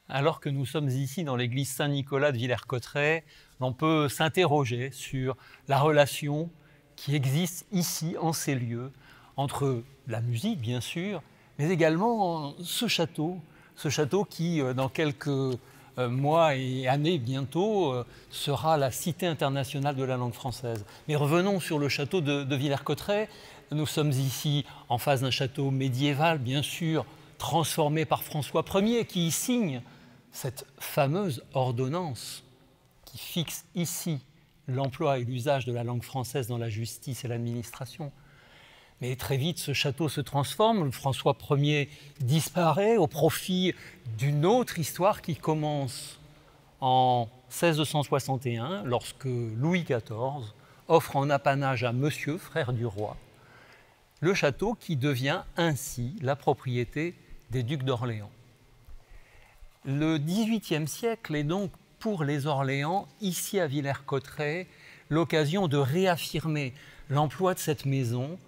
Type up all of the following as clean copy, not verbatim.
Alors que nous sommes ici dans l'église Saint-Nicolas de Villers-Cotterêts, on peut s'interroger sur la relation qui existe ici, en ces lieux, entre la musique, bien sûr, mais également ce château qui, dans quelques mois et années bientôt, sera la Cité internationale de la langue française. Mais revenons sur le château de Villers-Cotterêts. Nous sommes ici en face d'un château médiéval, bien sûr, transformé par François Ier, qui y signe cette fameuse ordonnance qui fixe ici l'emploi et l'usage de la langue française dans la justice et l'administration. Mais très vite, ce château se transforme, François Ier disparaît au profit d'une autre histoire qui commence en 1661, lorsque Louis XIV offre en apanage à Monsieur, frère du roi, le château qui devient ainsi la propriété des ducs d'Orléans. Le XVIIIe siècle est donc pour les Orléans, ici à Villers-Cotterêts, l'occasion de réaffirmer l'emploi de cette maison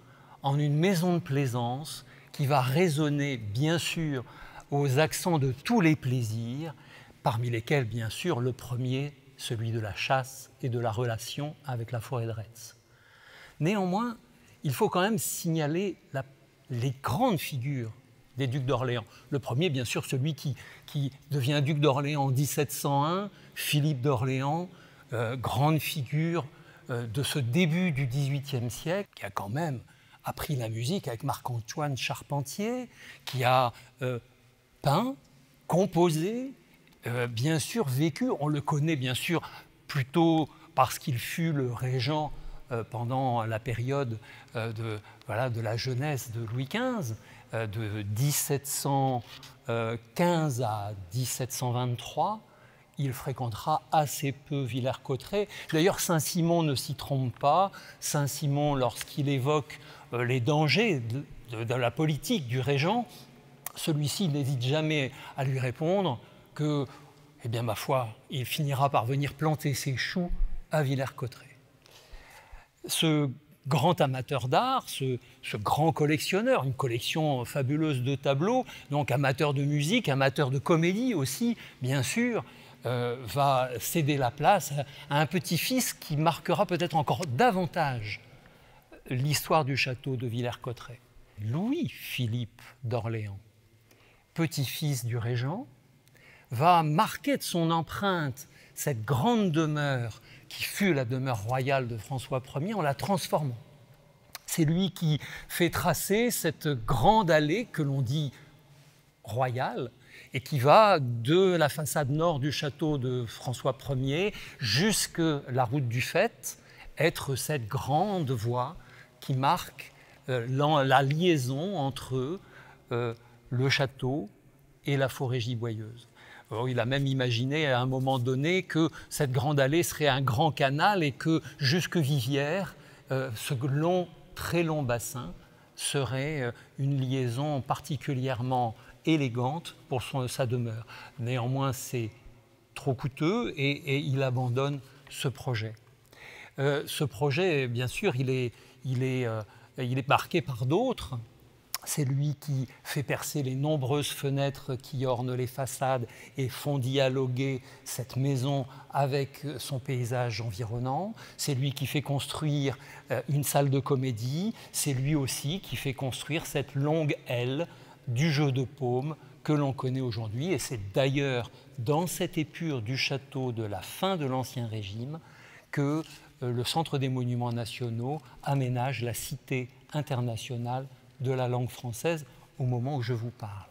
en une maison de plaisance qui va résonner bien sûr aux accents de tous les plaisirs, parmi lesquels bien sûr le premier, celui de la chasse et de la relation avec la forêt de Retz. Néanmoins, il faut quand même signaler les grandes figures des ducs d'Orléans. Le premier, bien sûr, celui qui devient duc d'Orléans en 1701, Philippe d'Orléans, grande figure de ce début du XVIIIe siècle, qui a quand même appris la musique avec Marc-Antoine Charpentier, qui a peint, composé, bien sûr vécu. On le connaît bien sûr plutôt parce qu'il fut le régent pendant la période de la jeunesse de Louis XV, de 1715 à 1723. Il fréquentera assez peu Villers-Cotterêts. D'ailleurs, Saint-Simon ne s'y trompe pas. Saint-Simon, lorsqu'il évoque les dangers de la politique du régent, celui-ci n'hésite jamais à lui répondre que, eh bien, ma foi, il finira par venir planter ses choux à Villers-Cotterêts. Ce grand amateur d'art, ce grand collectionneur, une collection fabuleuse de tableaux, donc amateur de musique, amateur de comédie aussi, bien sûr, va céder la place à un petit-fils qui marquera peut-être encore davantage l'histoire du château de Villers-Cotterêts. Louis-Philippe d'Orléans, petit-fils du régent, va marquer de son empreinte cette grande demeure qui fut la demeure royale de François Ier en la transformant. C'est lui qui fait tracer cette grande allée que l'on dit royale et qui va de la façade nord du château de François Ier jusqu'à la route du Faîte, être cette grande voie qui marque la liaison entre le château et la forêt giboyeuse. Alors, il a même imaginé à un moment donné que cette grande allée serait un grand canal et que jusque Viviers, ce très long bassin serait une liaison particulièrement élégante pour sa demeure. Néanmoins, c'est trop coûteux et il abandonne ce projet. Ce projet, bien sûr, il est marqué par d'autres. C'est lui qui fait percer les nombreuses fenêtres qui ornent les façades et font dialoguer cette maison avec son paysage environnant. C'est lui qui fait construire une salle de comédie. C'est lui aussi qui fait construire cette longue aile du jeu de paume que l'on connaît aujourd'hui. Et c'est d'ailleurs dans cette épure du château de la fin de l'Ancien Régime que le Centre des Monuments Nationaux aménage la Cité internationale de la langue française au moment où je vous parle.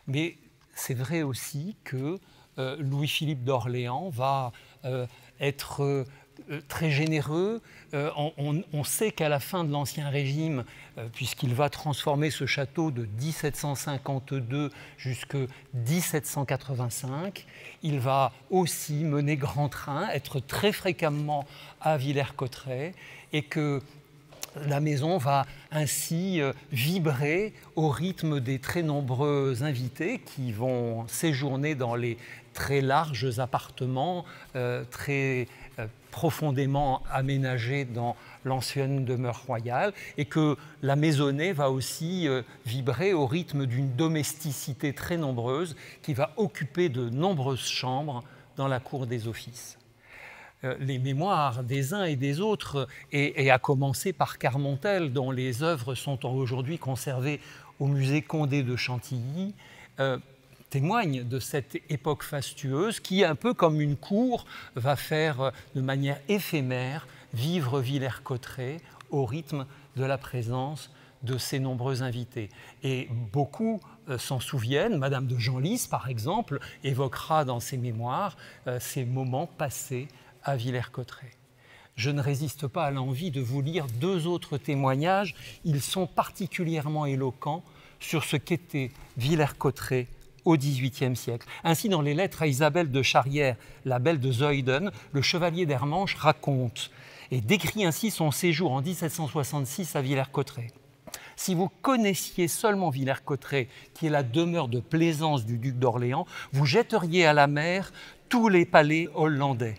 Mais c'est vrai aussi que Louis-Philippe d'Orléans va être très généreux. On sait qu'à la fin de l'Ancien Régime, puisqu'il va transformer ce château de 1752 jusqu'à 1785, il va aussi mener grand train, être très fréquemment à Villers-Cotterêts, et que La maison va ainsi vibrer au rythme des très nombreux invités qui vont séjourner dans les très larges appartements, très profondément aménagés dans l'ancienne demeure royale, et que la maisonnée va aussi vibrer au rythme d'une domesticité très nombreuse qui va occuper de nombreuses chambres dans la cour des offices. Les mémoires des uns et des autres, et à commencer par Carmontel, dont les œuvres sont aujourd'hui conservées au musée Condé de Chantilly, témoignent de cette époque fastueuse qui, un peu comme une cour, va faire de manière éphémère vivre Villers-Cotterêts au rythme de la présence de ces nombreux invités. Et beaucoup s'en souviennent. Madame de Genlis, par exemple, évoquera dans ses mémoires ces moments passés à Villers-Cotterêts. Je ne résiste pas à l'envie de vous lire 2 autres témoignages. Ils sont particulièrement éloquents sur ce qu'était Villers-Cotterêts au XVIIIe siècle. Ainsi, dans les lettres à Isabelle de Charrière, la belle de Zuyden, le chevalier d'Hermanche raconte et décrit ainsi son séjour en 1766 à Villers-Cotterêts. Si vous connaissiez seulement Villers-Cotterêts, qui est la demeure de plaisance du duc d'Orléans, vous jetteriez à la mer tous les palais hollandais.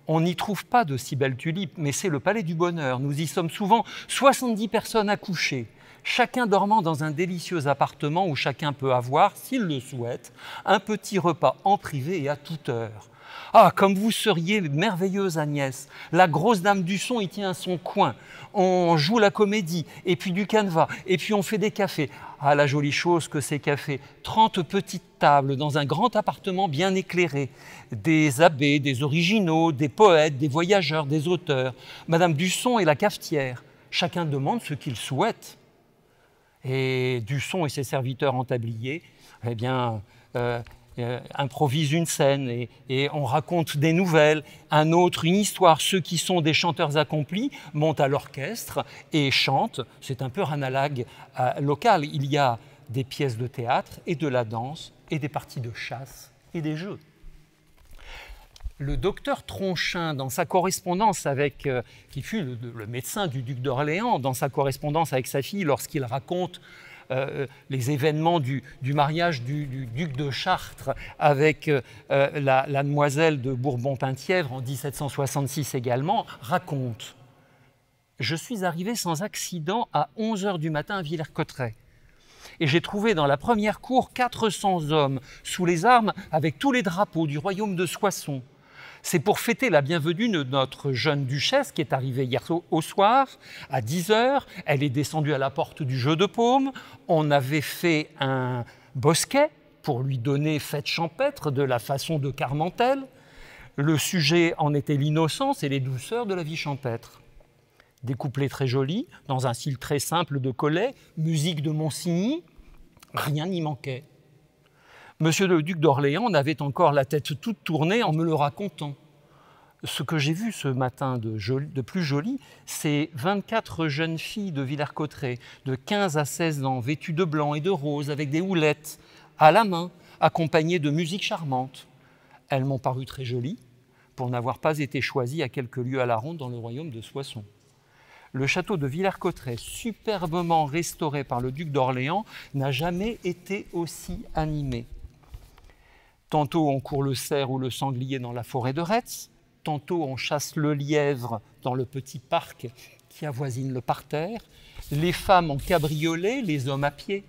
On n'y trouve pas de si belles tulipes, mais c'est le palais du bonheur. Nous y sommes souvent 70 personnes à coucher, chacun dormant dans un délicieux appartement où chacun peut avoir, s'il le souhaite, un petit repas en privé et à toute heure. Ah, comme vous seriez merveilleuse, Agnès. La grosse dame du son y tient son coin. On joue la comédie, et puis du canevas, et puis on fait des cafés. Ah, la jolie chose que ces cafés. 30 petites tables dans un grand appartement bien éclairé. Des abbés, des originaux, des poètes, des voyageurs, des auteurs. Madame Dusson est la cafetière. Chacun demande ce qu'il souhaite. Et Dusson et ses serviteurs en tablier, eh bien, improvisent une scène et on raconte des nouvelles, un autre une histoire. Ceux qui sont des chanteurs accomplis montent à l'orchestre et chantent. C'est un peu un analogue local. Il y a des pièces de théâtre et de la danse et des parties de chasse et des jeux. Le docteur Tronchin, dans sa correspondance avec, qui fut le médecin du duc d'Orléans, dans sa correspondance avec sa fille, lorsqu'il raconte les événements du mariage du duc de Chartres avec la demoiselle de Bourbon-Penthièvre en 1766 également, raconte « Je suis arrivé sans accident à 11h du matin à Villers-Cotterêts. Et j'ai trouvé dans la première cour 400 hommes sous les armes avec tous les drapeaux du royaume de Soissons. C'est pour fêter la bienvenue de notre jeune duchesse qui est arrivée hier au soir, à 10h. Elle est descendue à la porte du Jeu de Paume. On avait fait un bosquet pour lui donner fête champêtre de la façon de Carmontel. Le sujet en était l'innocence et les douceurs de la vie champêtre. Des couplets très jolis, dans un style très simple de Collet, musique de Monsigny, rien n'y manquait. Monsieur le duc d'Orléans n'avait encore la tête toute tournée en me le racontant. Ce que j'ai vu ce matin de plus joli, c'est 24 jeunes filles de Villers-Cotterêts, de 15 à 16 ans, vêtues de blanc et de rose, avec des houlettes, à la main, accompagnées de musique charmante. Elles m'ont paru très jolies, pour n'avoir pas été choisies à quelques lieues à la ronde dans le royaume de Soissons. Le château de Villers-Cotterêts, superbement restauré par le duc d'Orléans, n'a jamais été aussi animé. Tantôt on court le cerf ou le sanglier dans la forêt de Retz, tantôt on chasse le lièvre dans le petit parc qui avoisine le parterre, les femmes en cabriolet, les hommes à pied.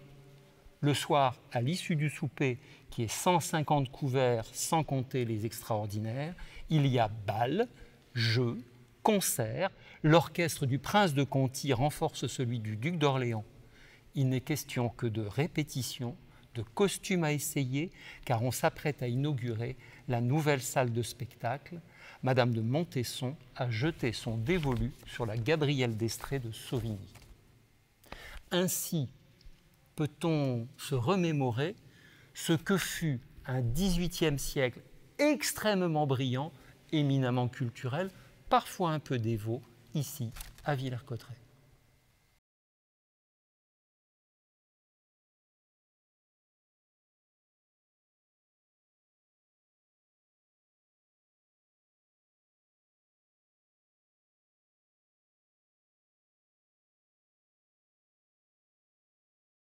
Le soir, à l'issue du souper, qui est 150 couverts sans compter les extraordinaires, il y a bal, jeux, concerts, l'orchestre du prince de Conti renforce celui du duc d'Orléans. Il n'est question que de répétition, de costumes à essayer, car on s'apprête à inaugurer la nouvelle salle de spectacle. Madame de Montesson a jeté son dévolu sur la Gabrielle d'Estrées de Sauvigny. Ainsi peut-on se remémorer ce que fut un XVIIIe siècle extrêmement brillant, éminemment culturel, parfois un peu dévot, ici à Villers-Cotterêts.